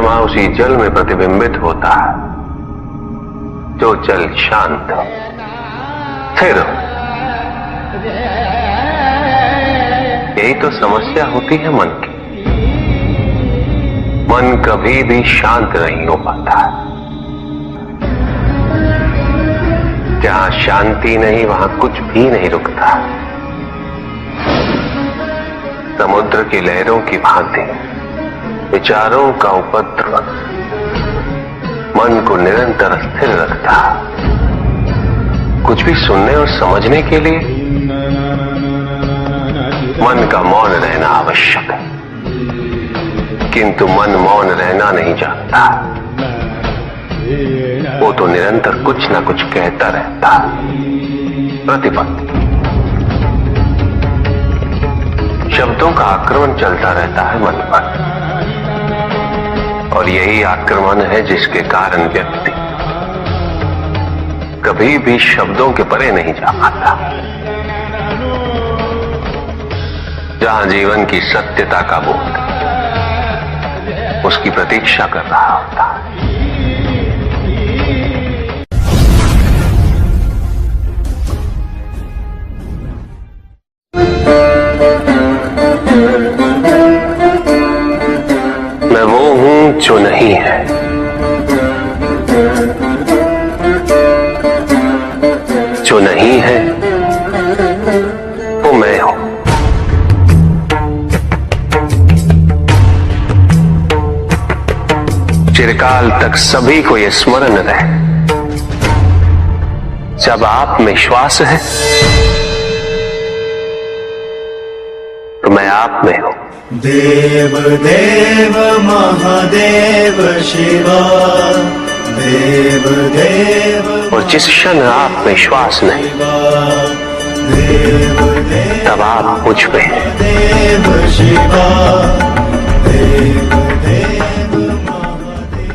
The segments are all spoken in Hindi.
चंद्रमा उसी जल में प्रतिबिंबित होता है जो जल शांत स्थिर। यही तो समस्या होती है मन की। मन कभी भी शांत नहीं हो पाता है। जहां शांति नहीं वहां कुछ भी नहीं रुकता। समुद्र की लहरों की भांति विचारों का उपद्रव मन को निरंतर स्थिर रखता। कुछ भी सुनने और समझने के लिए मन का मौन रहना आवश्यक है, किंतु मन मौन रहना नहीं जानता। वो तो निरंतर कुछ ना कुछ कहता रहता। प्रतिपद शब्दों का आक्रमण चलता रहता है मन पर, और यही आक्रमण है जिसके कारण व्यक्ति कभी भी शब्दों के परे नहीं जा पाता। जहां जीवन की सत्यता का बोध उसकी प्रतीक्षा कर रहा होता है। मैं वो हूं जो नहीं है, जो नहीं है वो मैं हूं। चिरकाल तक सभी को यह स्मरण रहे, जब आप में श्वास है तो मैं आप में हूं। देव देव महादेव शिवा, देव देव। और जिस क्षण आप में श्वास नहीं तब आप मुझ पे हैं। देव शिवा, देव देव महादेव।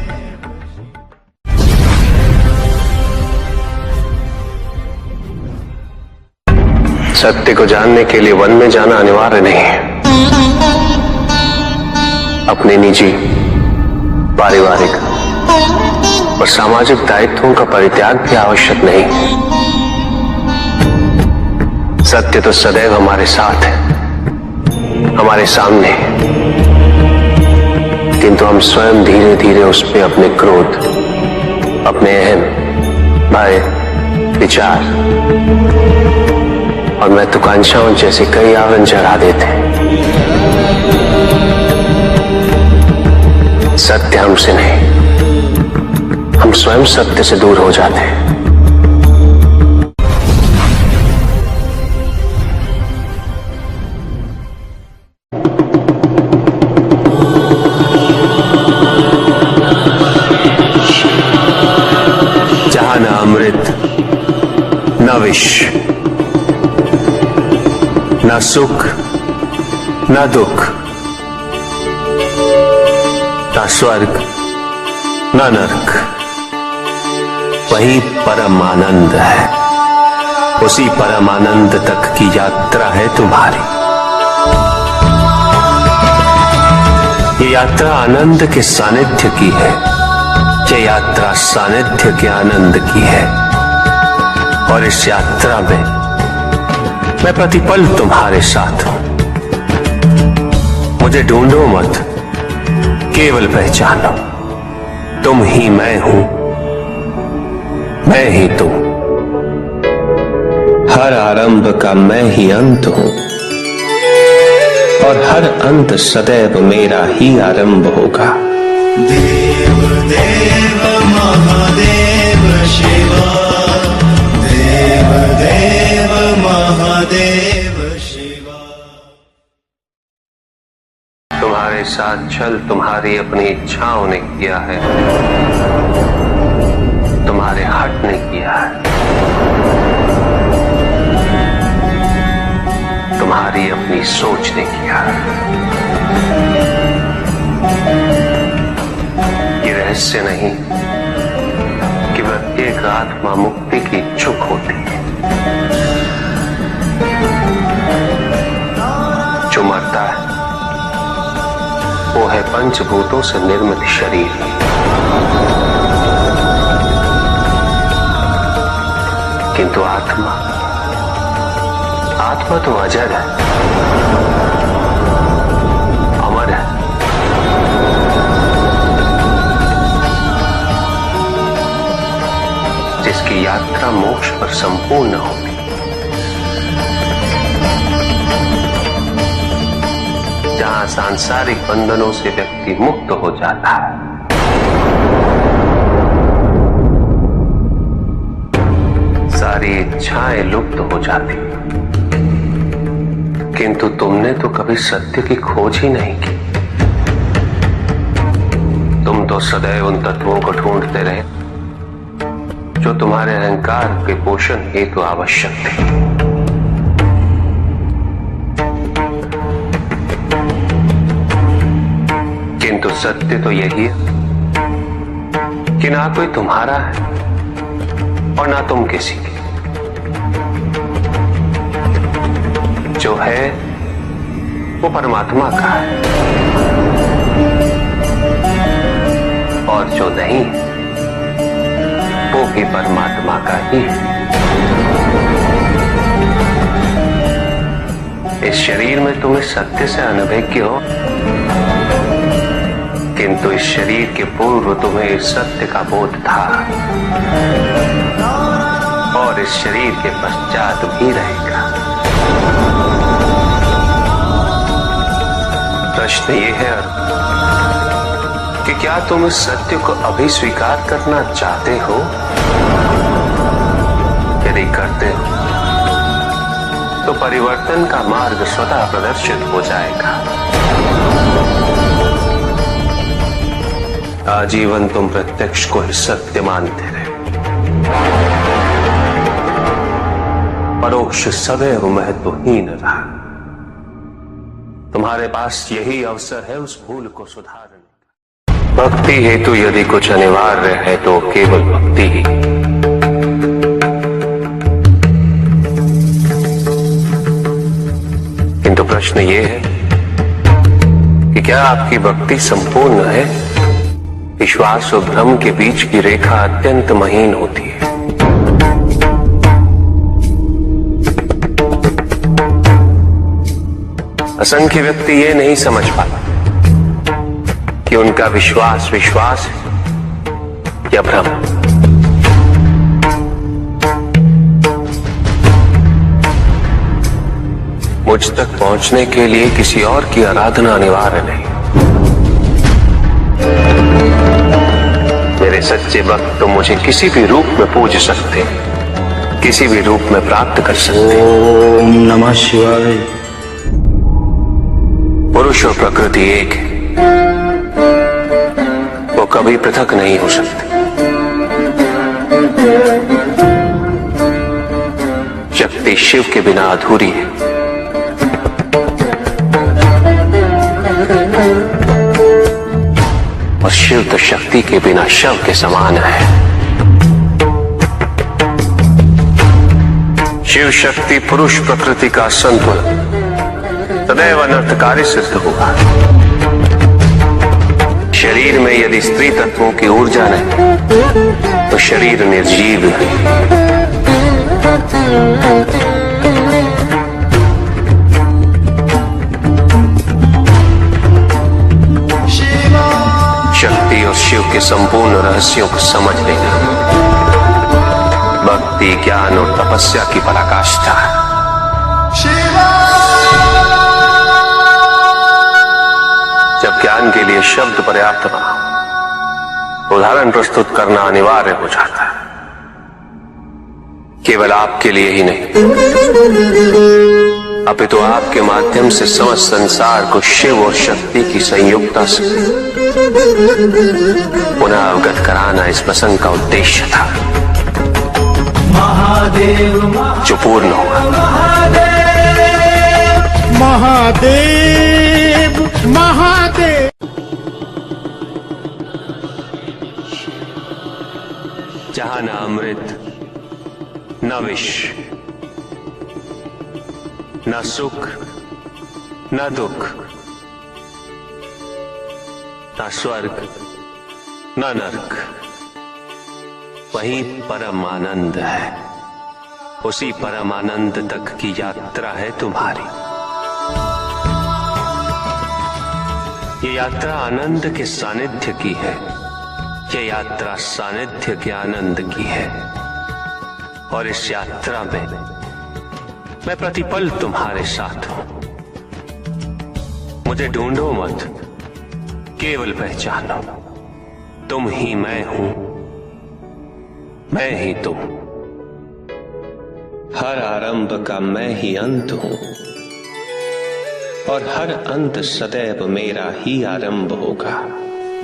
सत्य को जानने के लिए वन में जाना अनिवार्य नहीं है। अपने निजी, पारिवारिक और सामाजिक दायित्वों का परित्याग भी आवश्यक नहीं है। सत्य तो सदैव हमारे साथ है, हमारे सामने है, किंतु हम स्वयं धीरे धीरे उस पे अपने क्रोध, अपने अहम, भय, विचार और महत्वाकांक्षाओं जैसे कई आवरण चढ़ा देते हैं। सत्य हमसे नहीं, हम स्वयं सत्य से दूर हो जाते हैं। जहां न अमृत, न विष, न सुख, न दुख, न स्वर्ग, न नरक, वही परम आनंद है। उसी परम आनंद तक की यात्रा है तुम्हारी। ये यात्रा आनंद के सानिध्य की है, ये यात्रा सानिध्य के आनंद की है। और इस यात्रा में मैं प्रतिपल तुम्हारे साथ हूं। मुझे ढूंढो मत, केवल पहचानो, तुम ही मैं हूं, मैं ही तुम। हर आरंभ का मैं ही अंत हूं, और हर अंत सदैव मेरा ही आरंभ होगा। देव देव महादेव शिवा, देव देव महादेव शिवा। तुम्हारे साथ छल तुम्हारी अपनी इच्छाओं ने किया है, तुम्हारे हट ने किया है। तुम्हारी अपनी सोच ने किया है। ये रहस्य नहीं कि प्रत्येक आत्मा मुक्ति की इच्छुक होती है। जो मरता है वो वो है पंचभूतों से निर्मित शरीर। किंतु आत्मा तो अजर है, अमर है। जिसकी यात्रा मोक्ष पर संपूर्ण होगी। जहां सांसारिक बंधनों से व्यक्ति मुक्त हो जाता है, सारी इच्छाएं लुप्त हो जाती। किंतु तुमने तो कभी सत्य की खोज ही नहीं की। तुम तो सदैव उन तत्वों को ढूंढते रहे जो तुम्हारे अहंकार के पोषण हेतु आवश्यक थे। किंतु सत्य तो यही है कि ना कोई तुम्हारा है और ना तुम किसी के। जो है वो परमात्मा का है और जो नहीं वो भी परमात्मा का ही है। इस शरीर में तुम इस सत्य से अनभिज्ञ हो, किंतु इस शरीर के पूर्व तुम्हें इस सत्य का बोध था और इस शरीर के पश्चात भी रहेगा। प्रश्न ये है कि क्या तुम इस सत्य को अभी स्वीकार करना चाहते हो? यदि करते हो तो परिवर्तन का मार्ग स्वतः प्रदर्शित हो जाएगा। आजीवन तुम प्रत्यक्ष को ही सत्य मानते रहे, परोक्ष सदैव महत्वहीन रहा। तुम्हारे पास यही अवसर है उस भूल को सुधारने का। भक्ति हेतु यदि कुछ अनिवार्य है तो केवल भक्ति ही। किंतु प्रश्न ये है कि क्या आपकी भक्ति संपूर्ण है? विश्वास और भ्रम के बीच की रेखा अत्यंत महीन होती है। असंख्य व्यक्ति ये नहीं समझ पाते कि उनका विश्वास है या भ्रम। मुझ तक पहुंचने के लिए किसी और की आराधना अनिवार्य नहीं। मेरे सच्चे भक्त तो मुझे किसी भी रूप में पूज सकते, किसी भी रूप में प्राप्त कर सकते। ओम नमः शिवाय। पुरुष और प्रकृति एक है, वो कभी पृथक नहीं हो सकते। शक्ति शिव के बिना अधूरी है और शिव तो शक्ति के बिना शव के समान है। शिव शक्ति पुरुष प्रकृति का संतुलन सदैव अनर्थकारी सिद्ध हुआ। शरीर में यदि स्त्री तत्वों की ऊर्जा नहीं तो शरीर निर्जीव है। शक्ति और शिव के संपूर्ण रहस्यों को समझ लेना भक्ति, ज्ञान और तपस्या की पराकाष्ठा है। जब ज्ञान के लिए शब्द पर्याप्त ना हो, उदाहरण प्रस्तुत करना अनिवार्य हो जाता है। केवल आपके लिए ही नहीं, अपितु आपके माध्यम से समस्त संसार को शिव और शक्ति की संयुक्ता से पुनः अवगत कराना इस प्रसंग का उद्देश्य था, जो पूर्ण हुआ। महादेव महादेव। जहां न अमृत न विष, न सुख न दुख, ना स्वर्ग ना नरक, वहीं परम आनंद है। उसी परम आनंद तक की यात्रा है तुम्हारी। ये यात्रा आनंद के सानिध्य की है। ये यात्रा सानिध्य के आनंद की है। और इस यात्रा में मैं प्रतिपल तुम्हारे साथ हूं। मुझे ढूंढो मत, केवल पहचानो, तुम ही मैं हूं, मैं ही तुम। हर आरंभ का मैं ही अंत हूं, और हर अंत सदैव मेरा ही आरंभ होगा।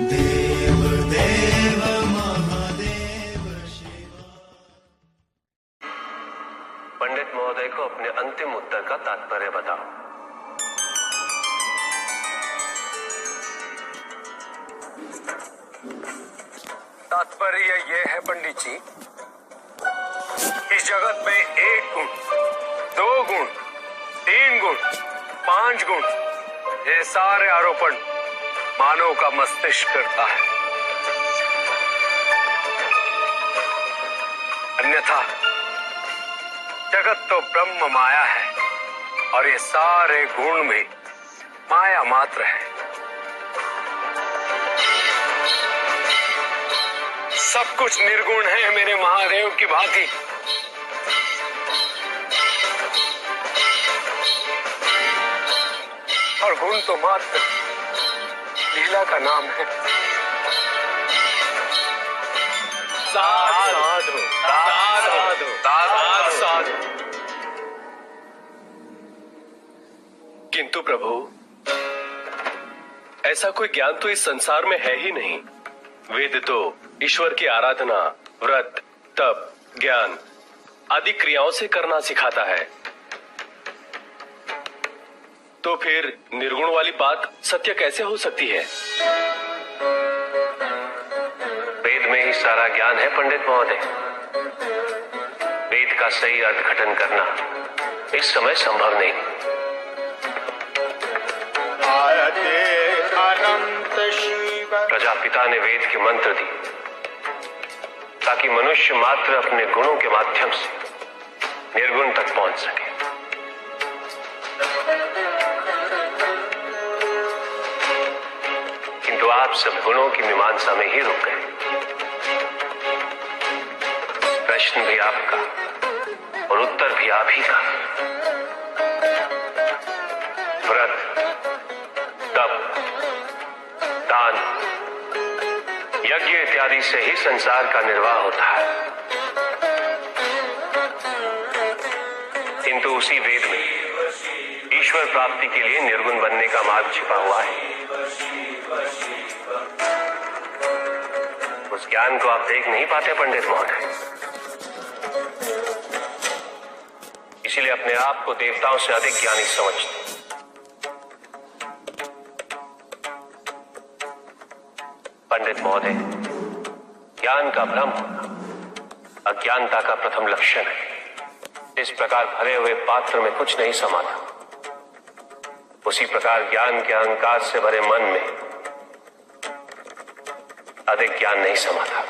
देव देव महादेव शिव। पंडित महोदय को अपने अंतिम उत्तर का तात्पर्य बताओ। तात्पर्य यह है पंडित जी, इस जगत में 1 गुण, 2 गुण, 3 गुण, 5 गुण, ये सारे आरोपण मानव का मस्तिष्क करता है। अन्यथा जगत तो ब्रह्म माया है, और ये सारे गुण भी माया मात्र है। सब कुछ निर्गुण है मेरे महादेव की भांति। और गुण तो मात्र लीला का नाम है। साधु साधु साधु साधु। किंतु प्रभु, ऐसा कोई ज्ञान तो इस संसार में है ही नहीं। वेद तो ईश्वर की आराधना, व्रत, तप, ज्ञान आदि क्रियाओं से करना सिखाता है। तो फिर निर्गुण वाली बात सत्य कैसे हो सकती है? वेद में ही सारा ज्ञान है पंडित महोदय। वेद का सही अर्थघटन करना इस समय संभव नहीं। अनंत शिव। प्रजापिता ने वेद के मंत्र दी ताकि मनुष्य मात्र अपने गुणों के माध्यम से निर्गुण तक पहुंच सके। किंतु आप सब गुणों की मीमांसा में ही रुक गए। प्रश्न भी आपका और उत्तर भी आप ही का। व्रत, तप, दान, यज्ञ इत्यादि से ही संसार का निर्वाह होता है। किंतु उसी वेद में ईश्वर प्राप्ति के लिए निर्गुण बनने का मार्ग छिपा हुआ है। उस ज्ञान को आप देख नहीं पाते पंडित महोदय। इसीलिए अपने आप को देवताओं से अधिक ज्ञानी समझते। पंडित महोदय, ज्ञान का भ्रम होना अज्ञानता का प्रथम लक्षण है। इस प्रकार भरे हुए पात्र में कुछ नहीं समा था, उसी प्रकार ज्ञान के अहंकार से भरे मन में अधिक ज्ञान नहीं समा था।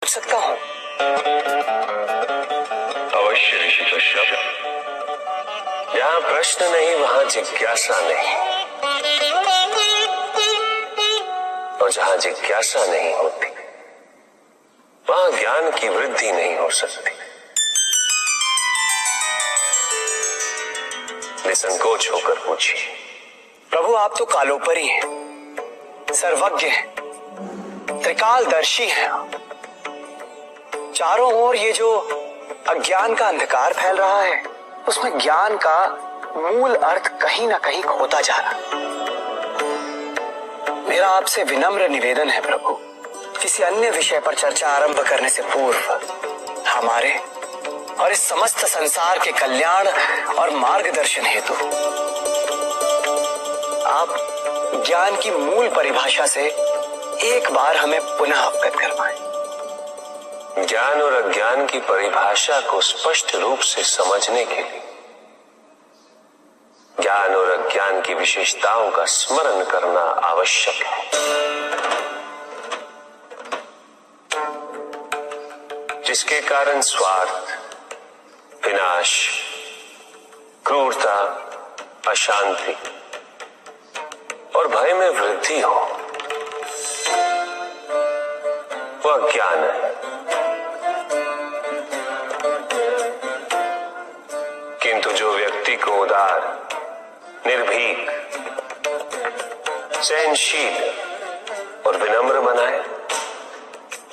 पूछ सकता हूं? अवश्य ऋषि कश्यप। जहां प्रश्न नहीं वहां जिज्ञासा नहीं, और जहां जिज्ञासा नहीं होती वहां ज्ञान की वृद्धि नहीं हो सकती। निसंकोच होकर पूछिए। प्रभु, आप तो कालोपरी हैं, सर्वज्ञ हैं, त्रिकालदर्शी हैं। चारों ओर ये जो अज्ञान का अंधकार फैल रहा है, उसमें ज्ञान का मूल अर्थ कहीं ना कहीं खोता जा रहा। मेरा आपसे विनम्र निवेदन है प्रभु, किसी अन्य विषय पर चर्चा आरंभ करने से पूर्व हमारे और इस समस्त संसार के कल्याण और मार्गदर्शन हेतु आप ज्ञान की मूल परिभाषा से एक बार हमें पुनः अवगत करवाएं। ज्ञान और अज्ञान की परिभाषा को स्पष्ट रूप से समझने के लिए ज्ञान और अज्ञान की विशेषताओं का स्मरण करना आवश्यक है, जिसके कारण स्वार्थ, विनाश, क्रूरता, अशांति और भय में वृद्धि हो, वह अज्ञान है। किंतु जो व्यक्ति को उदार, निर्भीक, सहनशील और विनम्र बनाए,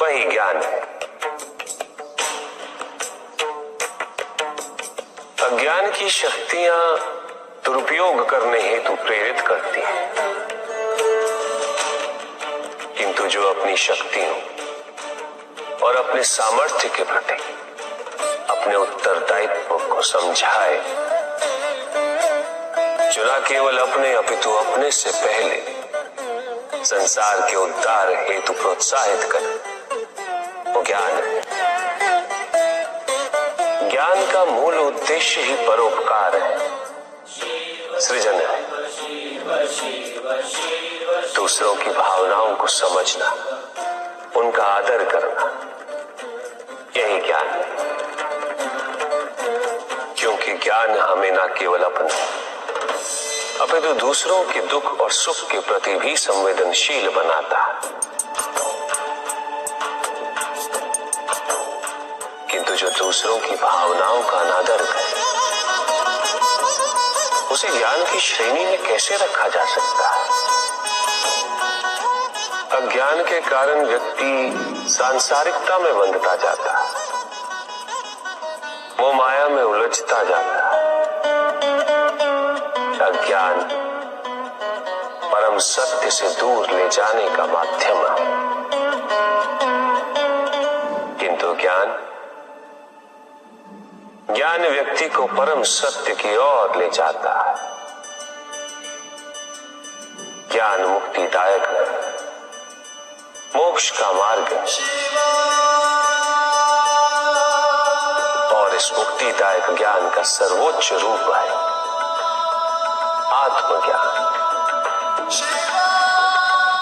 वही ज्ञान है। अज्ञान की शक्तियां दुरुपयोग करने हेतु प्रेरित करती हैं, किंतु जो अपनी शक्तियों और अपने सामर्थ्य के प्रति अपने उत्तरदायित्व को समझाए, जो न केवल अपने अपितु अपने से पहले संसार के उद्धार हेतु प्रोत्साहित करे, वो ज्ञान है। ज्ञान का मूल उद्देश्य ही परोपकार है, सृजन है। दूसरों की भावनाओं को समझना, उनका आदर करना, यही ज्ञान है। क्योंकि ज्ञान हमें न केवल अपने अपितु दूसरों के दुख और सुख के प्रति भी संवेदनशील बनाता है। किंतु जो दूसरों की भावनाओं का अनादर करे, उसे ज्ञान की श्रेणी में कैसे रखा जा सकता है? अज्ञान के कारण व्यक्ति सांसारिकता में बंधता जाता है, वो माया में उलझता जाता है। अज्ञान परम सत्य से दूर ले जाने का माध्यम है, किंतु ज्ञान व्यक्ति को परम सत्य की ओर ले जाता है। ज्ञान मुक्तिदायक है, मोक्ष का मार्ग है, और इस मुक्तिदायक ज्ञान का सर्वोच्च रूप है आत्मज्ञान,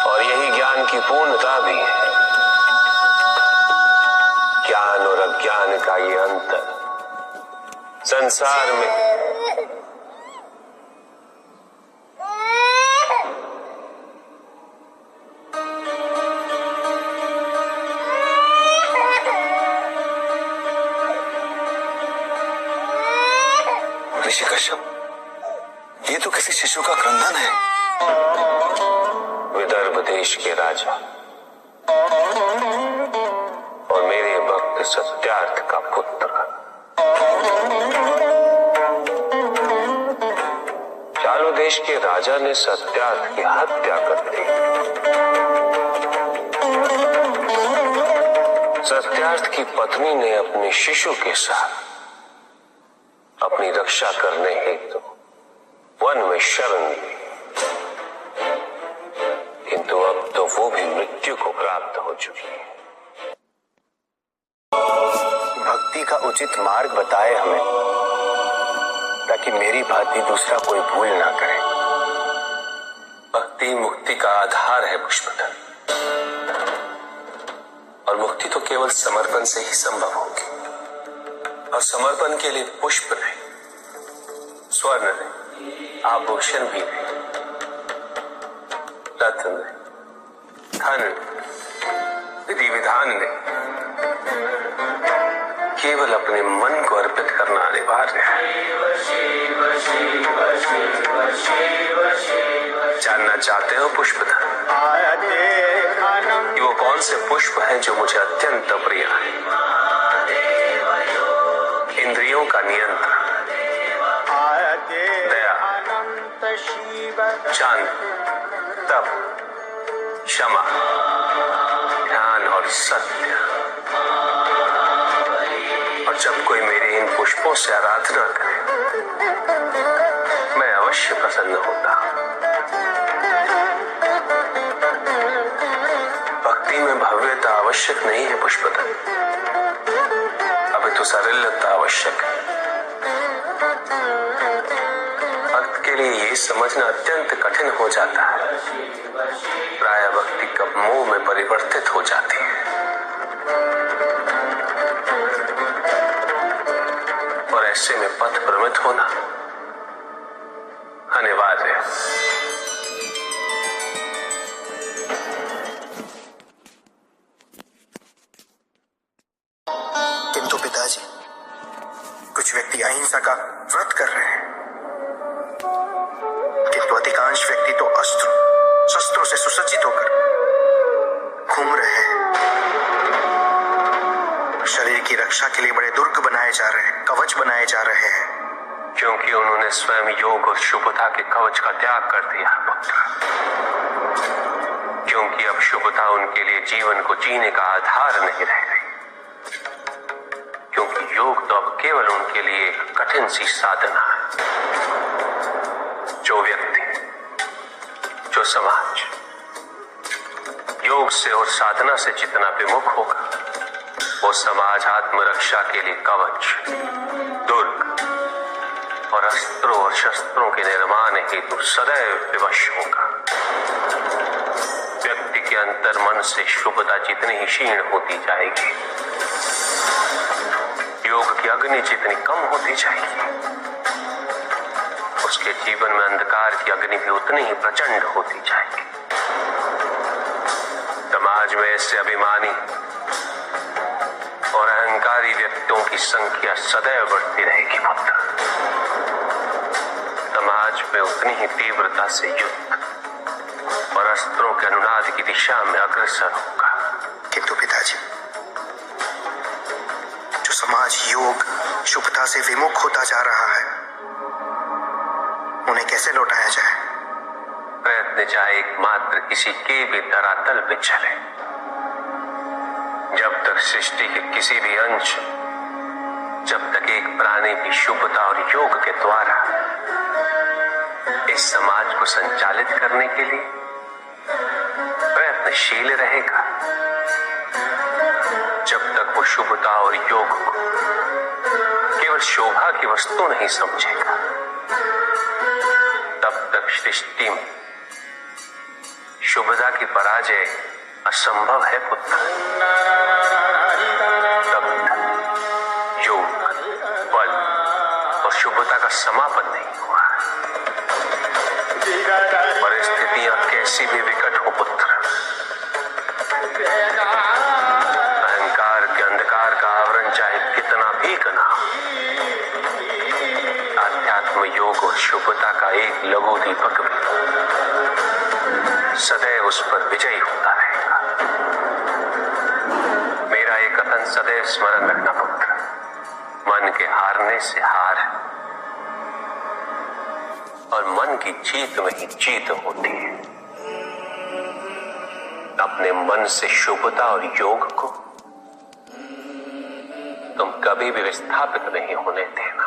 और यही ज्ञान की पूर्णता भी है। ज्ञान और अज्ञान का ये अंतर संसार में ऋषि कश्यप, ये तो किसी शिशु का क्रंदन है। विदर्भ देश के राजा और मेरे भक्त सत्यार्थ का पुत्र चालू देश के राजा ने सत्यार्थ की हत्या कर दी। सत्यार्थ की पत्नी ने अपने शिशु के साथ अपनी रक्षा करने हेतु वन में शरण ली, किंतु अब तो वो भी मृत्यु को प्राप्त हो चुकी है। भक्ति का उचित मार्ग बताए हमें, ताकि मेरी भांति दूसरा कोई भूल ना करे। भक्ति मुक्ति का आधार है पुष्पदल, और मुक्ति तो केवल समर्पण से ही संभव होगी। और समर्पण के लिए पुष्प नहीं, स्वर्ण नहीं, आभूषण भी नहीं, रत्न नहीं, धन, विधि विधान नहीं, केवल अपने मन को अर्पित करना अनिवार्य है। जानना चाहते हो पुष्पधन कि वो कौन से पुष्प हैं जो मुझे अत्यंत प्रिय हैं? इंद्रियों का नियंत्रण, दया, शांति, तप, क्षमा, ध्यान और सत्य। और जब कोई मेरे इन पुष्पों से आराधना करे, मैं अवश्य प्रसन्न होता। भक्ति में भव्यता आवश्यक नहीं है पुष्पदल, अभी तो सरलता आवश्यक है। भक्त के लिए कभी समझना अत्यंत कठिन हो जाता है। प्राय भक्ति कब मोह में परिवर्तित हो जाती है और ऐसे में पथ भ्रमित होना अनिवार्य है। किंतु पिताजी, कुछ व्यक्ति अहिंसा का व्रत कर रहे हैं, किंतु अधिकांश व्यक्ति तो अस्त्र शस्त्रों से सुसज्जित होकर घूम रहे हैं। शरीर की रक्षा के लिए बड़े दुर्ग बनाए जा रहे हैं, कवच बनाए जा रहे हैं, क्योंकि उन्होंने स्वयं योग और शुभता के कवच का त्याग कर दिया पुत्र। क्योंकि अब शुभता उनके लिए जीवन को जीने का आधार नहीं रह गई, क्योंकि योग तो अब केवल उनके लिए एक कठिन सी साधना है। जो व्यक्ति, जो समाज योग से और साधना से जितना विमुख होगा, वो समाज आत्मरक्षा के लिए कवच, दुर्ग और अस्त्रों और शस्त्रों के निर्माण हेतु सदैव विवश होगा। व्यक्ति के अंतर मन से शुभता जितनी ही क्षीण होती जाएगी, योग की अग्नि जितनी कम होती जाएगी, उसके जीवन में अंधकार की अग्नि भी उतनी ही प्रचंड होती जाएगी। समाज में ऐसे अभिमानी और अहंकारी व्यक्तियों की संख्या सदैव बढ़ती रहेगी पुत्र। समाज में उतनी ही तीव्रता से युद्ध और अस्त्रों के अनुनाद की दिशा में अग्रसर होगा। किंतु पिताजी, जो समाज योग शुभता से विमुख होता जा रहा है, उन्हें कैसे लौटाया जाए? प्रयत्न चाहे एकमात्र किसी के भी धरातल पे चले, जब तक सृष्टि के किसी भी अंश, जब तक एक प्राणी भी शुभता और योग के द्वारा इस समाज को संचालित करने के लिए प्रयत्नशील रहेगा, जब तक वो शुभता और योग को केवल शोभा की वस्तु नहीं समझेगा, तब तक सृष्टि में शुभता की पराजय असंभव है पुत्र। तब तक योग, बल और शुभता का समापन नहीं हुआ। परिस्थितियां कैसी भी विकट हो पुत्र, अहंकार के अंधकार का आवरण चाहे कितना भी घना हो, आध्यात्म योग और शुभता का एक लघु दीपक भी सदैव उस पर विजयी होता रहेगा। मेरा ये कथन सदैव स्मरण रखना पुत्र। मन के हारने से हार है और मन की जीत में ही जीत होती है। अपने मन से शुभता और योग को तुम कभी भी विस्थापित नहीं होने देना।